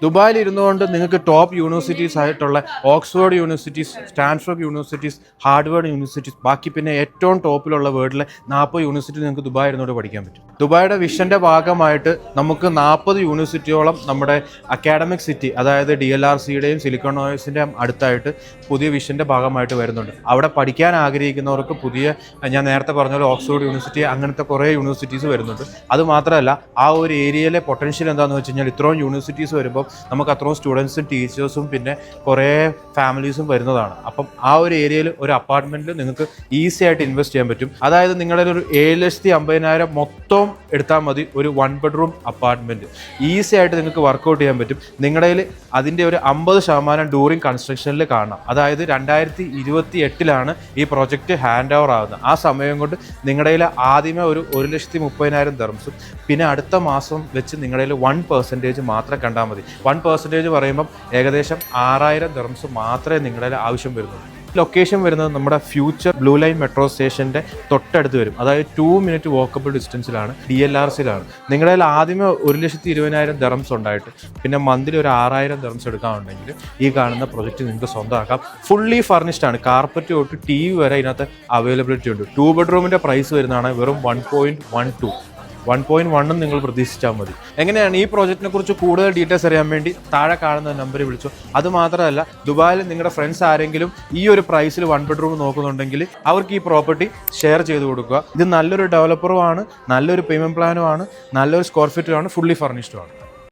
ദുബായിൽ ഇരുന്നുകൊണ്ട് നിങ്ങൾക്ക് ടോപ്പ് യൂണിവേഴ്സിറ്റീസ് ആയിട്ടുള്ള Oxford universities, Stanford universities, ഹാർഡ്വേർഡ് universities, ബാക്കി പിന്നെ ഏറ്റവും ടോപ്പിലുള്ള വേൾഡിലെ 40 യൂണിവേഴ്സിറ്റി നിങ്ങൾക്ക് ദുബായ് ഇരുന്നുകൊണ്ട് പഠിക്കാൻ പറ്റും. ദുബായുടെ വിഷൻ്റെ ഭാഗമായിട്ട് നമുക്ക് 40 യൂണിവേഴ്സിറ്റിയോളം നമ്മുടെ അക്കാഡമിക് സിറ്റി, അതായത് DLRCയുടെയും സിലിക്കോൺ ഓയസിൻ്റെയും അടുത്തായിട്ട് പുതിയ വിഷൻ്റെ ഭാഗമായിട്ട് വരുന്നുണ്ട്. അവിടെ പഠിക്കാൻ ആഗ്രഹിക്കുന്നവർക്ക് പുതിയ, ഞാൻ നേരത്തെ പറഞ്ഞ പോലെ ഓക്സ്ഫോർഡ് യൂണിവേഴ്സിറ്റി, അങ്ങനത്തെ കുറേ യൂണിവേഴ്സിറ്റീസ് വരുന്നുണ്ട്. അതുമാത്രമല്ല ആ ഒരു ഏരിയയിലെ പൊട്ടൻഷ്യൽ എന്താണെന്ന് വെച്ച് കഴിഞ്ഞാൽ ഇത്രയും യൂണിവേഴ്സിറ്റീസ് വരുമ്പോൾ നമുക്ക് അത്രയും സ്റ്റുഡൻസും ടീച്ചേഴ്സും പിന്നെ കുറേ ഫാമിലീസും വരുന്നതാണ്. അപ്പം ആ ഒരു ഏരിയയിൽ ഒരു അപ്പാർട്ട്മെൻറ്റിൽ നിങ്ങൾക്ക് ഈസി ആയിട്ട് ഇൻവെസ്റ്റ് ചെയ്യാൻ പറ്റും. അതായത് നിങ്ങളുടെ ഒരു 7,50,000 മൊത്തം എടുത്താൽ മതി ഒരു 1 ബെഡ്റൂം അപ്പാർട്ട്മെൻറ്റ് ഈസി ആയിട്ട് നിങ്ങൾക്ക് വർക്കൗട്ട് ചെയ്യാൻ പറ്റും. നിങ്ങളുടെ അതിൻ്റെ ഒരു 50% ഡ്യൂറിങ് കൺസ്ട്രക്ഷനിൽ കാണാം. അതായത് 2028 ഈ പ്രോജക്റ്റ് ഹാൻഡ് ഓവർ ആകുന്നത്. ആ സമയം കൊണ്ട് നിങ്ങളുടെ ആദ്യമേ ഒരു 1,30,000 ദിർഹംസും പിന്നെ അടുത്ത മാസം വെച്ച് നിങ്ങളുടെ 1% മാത്രം കണ്ടാൽ മതി. 1% പറയുമ്പം ഏകദേശം 6,000 ദിർഹംസ് മാത്രമേ നിങ്ങളുടെ ആവശ്യം വരുന്നുള്ളൂ. ലൊക്കേഷൻ വരുന്നത് നമ്മുടെ ഫ്യൂച്ചർ ബ്ലൂ ലൈൻ മെട്രോ സ്റ്റേഷൻ്റെ തൊട്ടടുത്ത് വരും. അതായത് 2 മിനിറ്റ് വാക്കബിൾ ഡിസ്റ്റൻസിലാണ്, DLRCയിലാണ്. നിങ്ങളുടെ ആദ്യമേ 1,20,000 ദിർഹംസ് ഉണ്ടായിട്ട് പിന്നെ മന്ത്ലി ഒരു 6,000 ദിർഹംസ് എടുക്കാനുണ്ടെങ്കിൽ ഈ കാണുന്ന പ്രൊജക്റ്റ് നിങ്ങൾക്ക് സ്വന്തമാക്കാം. ഫുള്ളി ഫർണിഷ്ഡ് ആണ്, കാർപ്പറ്റ് തൊട്ട് TV വരെ ഇതിനകത്ത് അവൈലബിലിറ്റി ഉണ്ട്. 2 ബെഡ്റൂമിൻ്റെ പ്രൈസ് വരുന്നതാണ് വെറും 1.12. 1.1 നിങ്ങൾ പ്രതീക്ഷിച്ചാൽ മതി. എങ്ങനെയാണ് ഈ പ്രോജക്റ്റിനെ കുറിച്ച് കൂടുതൽ ഡീറ്റെയിൽസ് അറിയാൻ വേണ്ടി താഴെ കാണുന്ന നമ്പറിൽ വിളിച്ചു. അതുമാത്രമല്ല, ദുബായിൽ നിങ്ങളുടെ ഫ്രണ്ട്സ് ആരെങ്കിലും ഈ ഒരു പ്രൈസിൽ 1 ബെഡ്റൂം നോക്കുന്നുണ്ടെങ്കിൽ അവർക്ക് ഈ പ്രോപ്പർട്ടി ഷെയർ ചെയ്ത് കൊടുക്കുക. ഇത് നല്ലൊരു ഡെവലപ്പറുമാണ്, നല്ലൊരു പേയ്മെൻറ്റ് പ്ലാനുമാണ്, നല്ലൊരു സ്ക്വയർ ഫീറ്റുമാണ്, ഫുള്ളി ഫർണിഷ്ഡുമാണ്.